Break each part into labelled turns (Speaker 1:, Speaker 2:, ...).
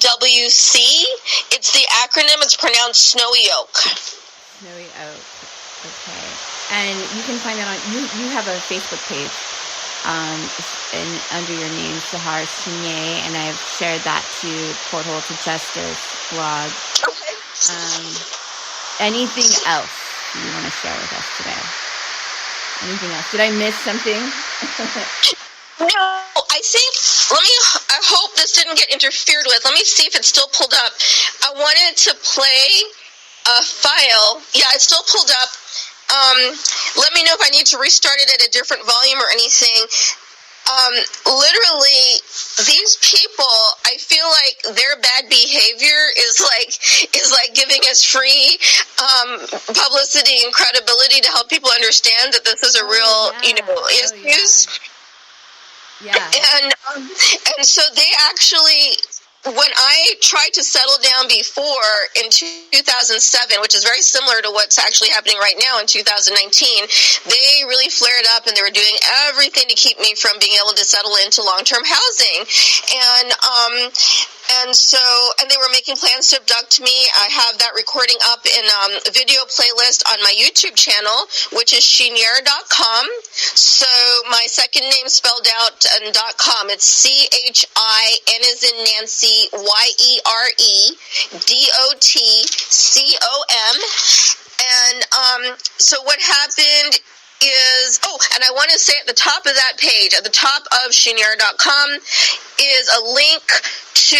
Speaker 1: SWC. It's the acronym. It's pronounced Snowy Oak.
Speaker 2: Snowy Oak. Okay. And you can find that on, you have a Facebook page under your name, Sahar Chinyere, and I've shared that to Porthole to Justice blog.
Speaker 1: Okay.
Speaker 2: Anything else you want to share with us today? Anything else? Did I miss something?
Speaker 1: No, I think, I hope this didn't get interfered with. Let me see if it's still pulled up. I wanted to play a file. Yeah, it's still pulled up. Let me know if I need to restart it at a different volume or anything. Literally, these people, I feel like their bad behavior is like giving us free publicity and credibility to help people understand that this is a real, issues.
Speaker 2: Yeah.
Speaker 1: And so they actually, when I tried to settle down before in 2007, which is very similar to what's actually happening right now in 2019, they really flared up and they were doing everything to keep me from being able to settle into long-term housing. And they were making plans to abduct me. I have that recording up in a video playlist on my YouTube channel, which is Chinyere.com. So my second name spelled out and .com. It's CHIN as in Nancy, YEREDOTCOM. And so what happened is, and I want to say at the top of that page, at the top of Chinyere.com, is a link to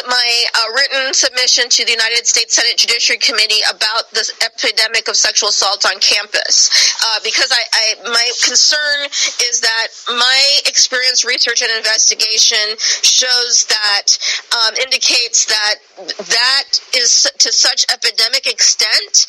Speaker 1: my written submission to the United States Senate Judiciary Committee about this epidemic of sexual assault on campus. Because my concern is that my experience, research, and investigation shows that, indicates that is to such epidemic extent,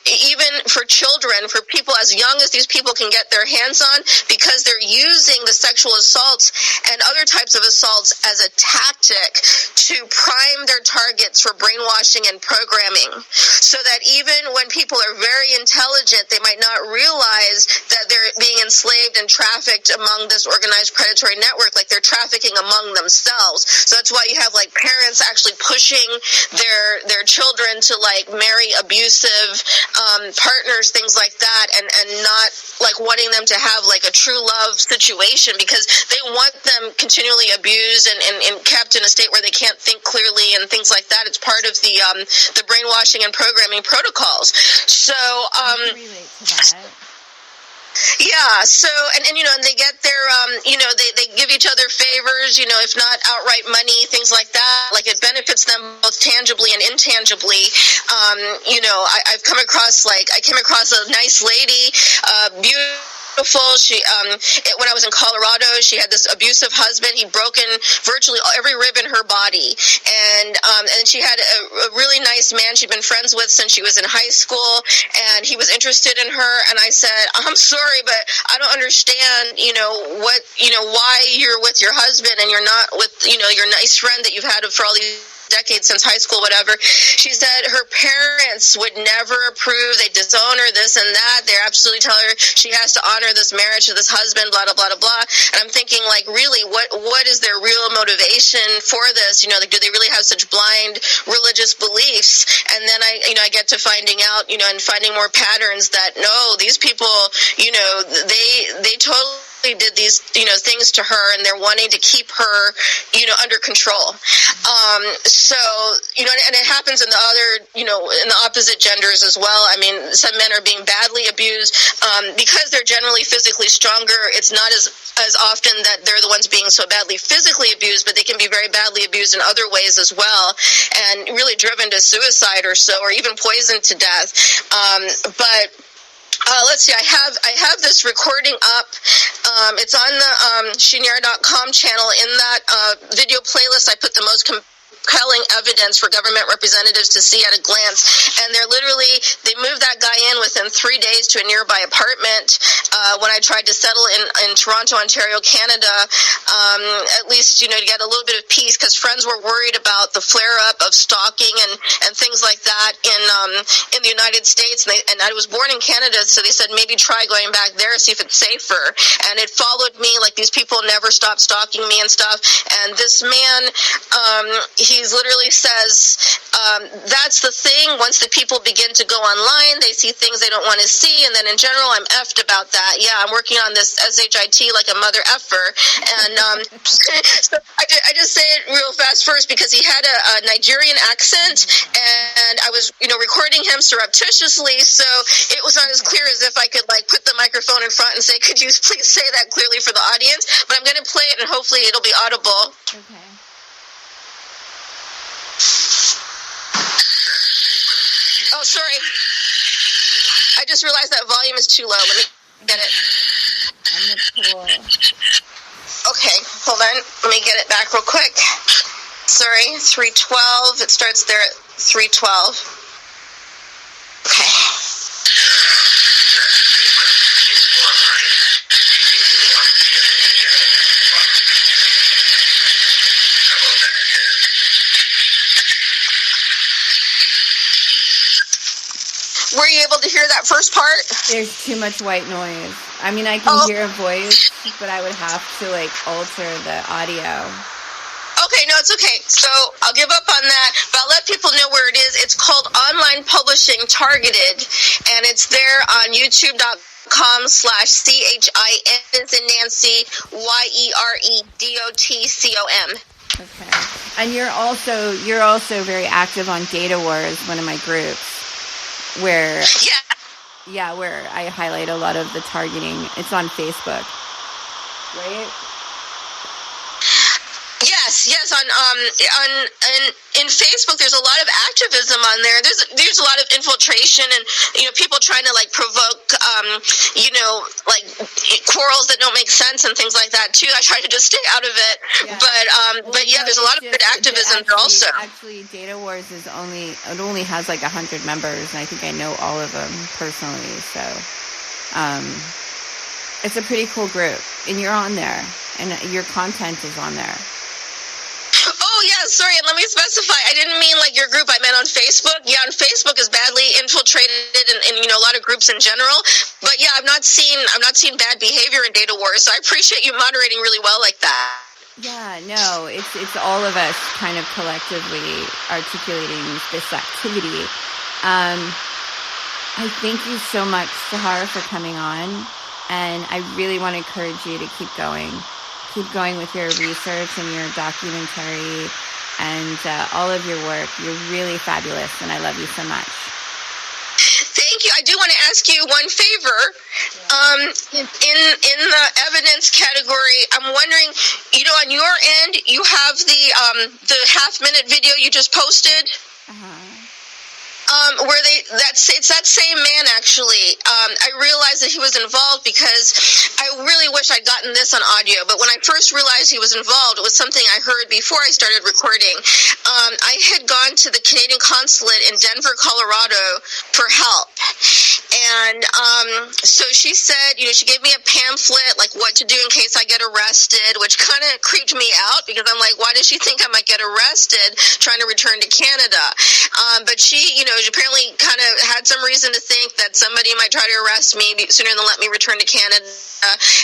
Speaker 1: even for children, for people as young as these people can get their hands on, because they're using the sexual assaults and other types of assaults as a tactic to prime their targets for brainwashing and programming, so that even when people are very intelligent, they might not realize that they're being enslaved and trafficked among this organized predatory network, like they're trafficking among themselves. So that's why you have like parents actually pushing their children to like marry abusive partners, things like that, and not like wanting them to have like a true love situation, because they want them continually abused and kept in a state where they can't think clearly and things like that. It's part of the brainwashing and programming protocols. So
Speaker 2: I can relate to that.
Speaker 1: Yeah, so, and they get their, they give each other favors, if not outright money, things like that. Like, it benefits them both tangibly and intangibly. I came across a nice lady, beautiful. She, when I was in Colorado, she had this abusive husband. He'd broken virtually every rib in her body. And she had a really nice man she'd been friends with since she was in high school. And he was interested in her. And I said, I'm sorry, but I don't understand, why you're with your husband and you're not with, your nice friend that you've had for all these decades since high school, whatever. She said her parents would never approve. They disown her, this and that. They absolutely tell her she has to honor this marriage to this husband, blah, blah, blah, blah, blah. And I'm thinking, like, really, what is their real motivation for this? Do they really have such blind religious beliefs? And then I get to finding out, and finding more patterns that, no, these people, they totally did these, things to her, and they're wanting to keep her, under control. And it happens in the other, in the opposite genders as well. I mean, some men are being badly abused, because they're generally physically stronger. It's not as often that they're the ones being so badly physically abused, but they can be very badly abused in other ways as well, and really driven to suicide or so, or even poisoned to death. Let's see, I have this recording up. It's on the Chinyere.com channel. In that video playlist, I put the most compelling evidence for government representatives to see at a glance. And they moved that guy in within 3 days to a nearby apartment. When I tried to settle in Toronto, Ontario, Canada, at least, to get a little bit of peace, because friends were worried about the flare-up of stalking and things like that in the United States. And I was born in Canada, so they said maybe try going back there, see if it's safer. And it followed me, like these people never stopped stalking me and stuff. And this man, he he literally says, that's the thing. Once the people begin to go online, they see things they don't want to see. And then in general, I'm effed about that. Yeah, I'm working on this SHIT like a mother effer. And so I just say it real fast first because he had a Nigerian accent, and I was, recording him surreptitiously. So it was not as clear as if I could put the microphone in front and say, could you please say that clearly for the audience? But I'm going to play it and hopefully it'll be audible.
Speaker 2: Okay.
Speaker 1: Oh, sorry. I just realized that volume is too low. Let me get it.
Speaker 2: I'm going to pull.
Speaker 1: Okay, hold on. Let me get it back real quick. Sorry, 312. It starts there at 312. Okay. Were you able to hear that first part?
Speaker 2: There's too much white noise. I mean, I can hear a voice, but I would have to alter the audio.
Speaker 1: Okay, no, it's okay. So I'll give up on that, but I'll let people know where it is. It's called Online Publishing Targeted, and it's there on youtube.com/CHIN as in Nancy, YEREDOTCOM.
Speaker 2: Okay. And you're also very active on Data Wars, one of my groups, where where I highlight a lot of the targeting. It's on Facebook, right?
Speaker 1: Yes. In Facebook, there's a lot of activism on there. There's a lot of infiltration and people trying to provoke quarrels that don't make sense and things like that too. I try to just stay out of it. Yeah. But there's a lot of good activism there also.
Speaker 2: Actually, Data Wars only has 100 members, and I think I know all of them personally. So, it's a pretty cool group, and you're on there, and your content is on there.
Speaker 1: Oh, yeah, sorry, and let me specify. I didn't mean your group. I meant on Facebook. Yeah, on Facebook is badly infiltrated and a lot of groups in general. But yeah, I've not seen bad behavior in Data Wars, so I appreciate you moderating really well like that.
Speaker 2: Yeah, no, it's all of us kind of collectively articulating this activity. I thank you so much, Sahar, for coming on, and I really want to encourage you to keep going. Keep going with your research and your documentary and all of your work. You're really fabulous, and I love you so much.
Speaker 1: Thank you. I do want to ask you one favor. In the evidence category, I'm wondering, on your end, you have the half-minute video you just posted. Where it's that same man actually. I realized that he was involved because I really wish I'd gotten this on audio, but when I first realized he was involved, it was something I heard before I started recording. I had gone to the Canadian consulate in Denver, Colorado for help. And so she said, she gave me a pamphlet, what to do in case I get arrested, which kind of creeped me out because I'm like, why does she think I might get arrested trying to return to Canada? But she, she apparently kind of had some reason to think that somebody might try to arrest me sooner than let me return to Canada.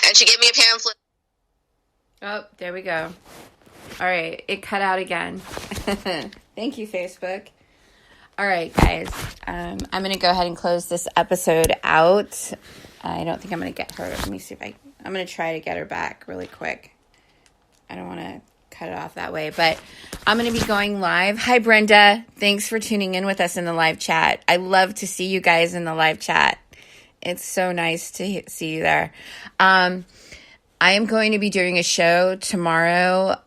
Speaker 1: And she gave me a pamphlet.
Speaker 2: Oh, there we go. All right. It cut out again. Thank you, Facebook. All right, guys. I'm going to go ahead and close this episode out. I don't think I'm going to get her. Let me see if I'm going to try to get her back really quick. I don't want to cut it off that way, but I'm going to be going live. Hi, Brenda. Thanks for tuning in with us in the live chat. I love to see you guys in the live chat. It's so nice to see you there. I am going to be doing a show tomorrow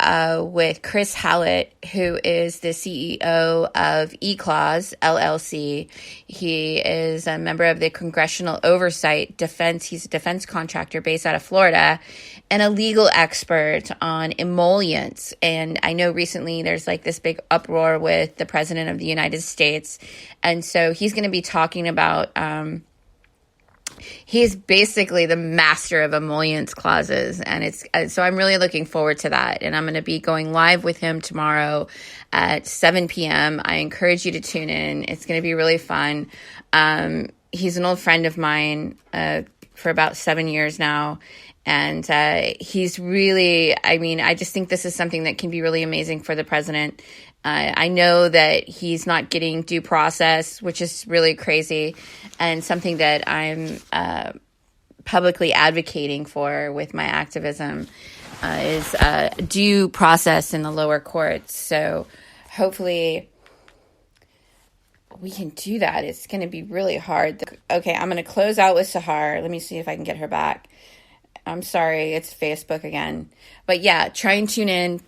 Speaker 2: with Chris Hallett, who is the CEO of eClause, LLC. He is a member of the Congressional Oversight Defense. He's a defense contractor based out of Florida and a legal expert on emollients. And I know recently there's this big uproar with the President of the United States. And so he's going to be talking about... he's basically the master of emollients clauses, and so I'm really looking forward to that. And I'm going to be going live with him tomorrow at 7 p.m. I encourage you to tune in. It's going to be really fun. He's an old friend of mine for about 7 years now, and he's really, I just think this is something that can be really amazing for the president. I know that he's not getting due process, which is really crazy, and something that I'm publicly advocating for with my activism is due process in the lower courts. So hopefully we can do that. It's going to be really hard. Okay, I'm going to close out with Sahar. Let me see if I can get her back. I'm sorry, it's Facebook again. But yeah, try and tune in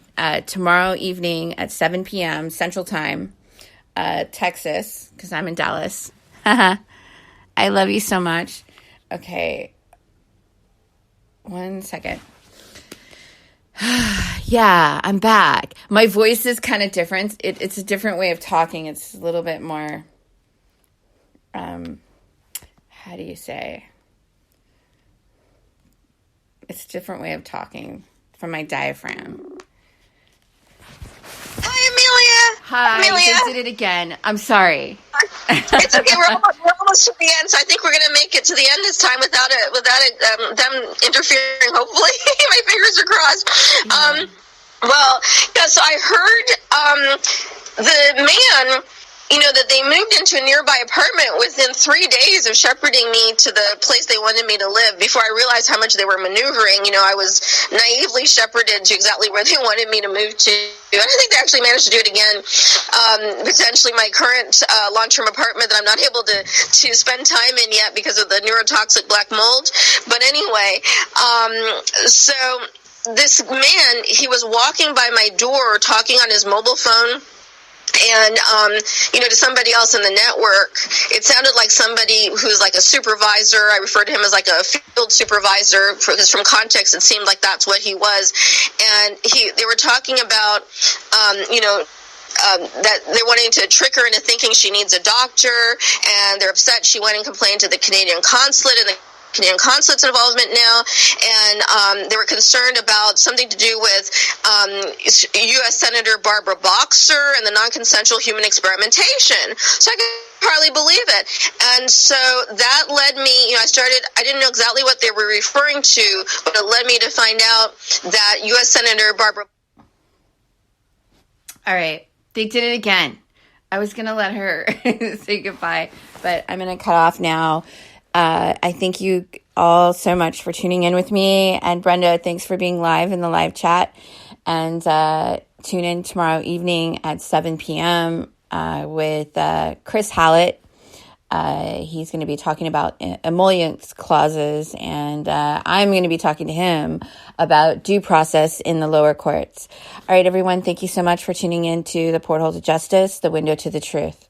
Speaker 2: tomorrow evening at 7 p.m. Central Time, Texas, because I'm in Dallas. I love you so much. Okay. 1 second. Yeah, I'm back. My voice is kind of different. It's a different way of talking. It's a little bit more, how do you say? It's a different way of talking from my diaphragm.
Speaker 1: Hi, Amelia.
Speaker 2: Hi,
Speaker 1: Amelia.
Speaker 2: they did it again. I'm sorry.
Speaker 1: It's okay. We're almost to the end, so I think we're going to make it to the end this time without them interfering. Hopefully, my fingers are crossed. Well, yeah. So I heard the man, that they moved into a nearby apartment within 3 days of shepherding me to the place they wanted me to live. Before I realized how much they were maneuvering, I was naively shepherded to exactly where they wanted me to move to. And I think they actually managed to do it again. Potentially my current long-term apartment that I'm not able to spend time in yet because of the neurotoxic black mold. But anyway, so this man, he was walking by my door talking on his mobile phone. And, to somebody else in the network, it sounded like somebody who's like a supervisor. I refer to him as like a field supervisor because from context, it seemed like that's what he was. And they were talking about, that they're wanting to trick her into thinking she needs a doctor, and they're upset she went and complained to the Canadian consulate, and the Canadian consulate's involvement now, and they were concerned about something to do with U.S. Senator Barbara Boxer and the non-consensual human experimentation. So I could hardly believe it. And so that led me, I didn't know exactly what they were referring to, but it led me to find out that U.S. Senator Barbara...
Speaker 2: All right. They did it again. I was going to let her say goodbye, but I'm going to cut off now. I thank you all so much for tuning in with me. And Brenda, thanks for being live in the live chat. And tune in tomorrow evening at 7 p.m. With Chris Hallett. He's going to be talking about emollients clauses. And I'm going to be talking to him about due process in the lower courts. All right, everyone. Thank you so much for tuning in to the Porthole to Justice, the window to the truth.